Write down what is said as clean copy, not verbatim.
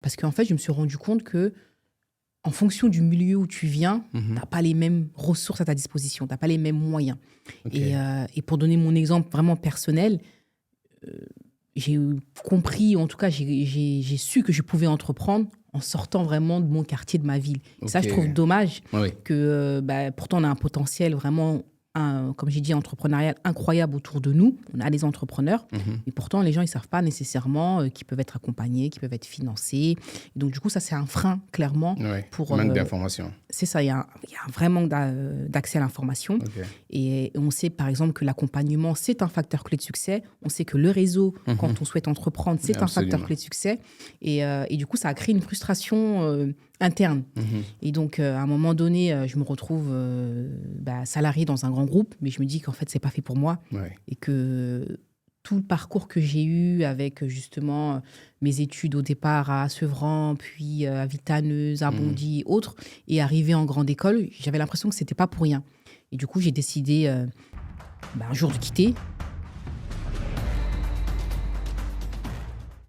Parce qu'en fait, je me suis rendu compte que en fonction du milieu où tu viens, tu n'as pas les mêmes ressources à ta disposition, tu n'as pas les mêmes moyens. Okay. Et pour donner mon exemple vraiment personnel, j'ai compris, en tout cas, j'ai su que je pouvais entreprendre en sortant vraiment de mon quartier, de ma ville. Et ça, je trouve dommage que pourtant, on a un potentiel vraiment, comme j'ai dit, entrepreneurial incroyable autour de nous. On a des entrepreneurs, et pourtant, les gens, ils ne savent pas nécessairement qu'ils peuvent être accompagnés, qu'ils peuvent être financés. Et donc, du coup, ça, c'est un frein, clairement. Pour, manque d'informations. C'est ça, il y a un vrai manque d'accès à l'information. Et on sait, par exemple, que l'accompagnement, c'est un facteur clé de succès. On sait que le réseau, quand on souhaite entreprendre, c'est un facteur clé de succès. Et du coup, ça a créé une frustration interne. Et donc, à un moment donné, je me retrouve salariée dans un grand groupe, mais je me dis qu'en fait, ce n'est pas fait pour moi. Et que tout le parcours que j'ai eu avec justement mes études au départ à Sevran, puis à Vitaneuse, à Bondy et autres, et arrivé en grande école, j'avais l'impression que ce n'était pas pour rien. Et du coup, j'ai décidé un jour de quitter.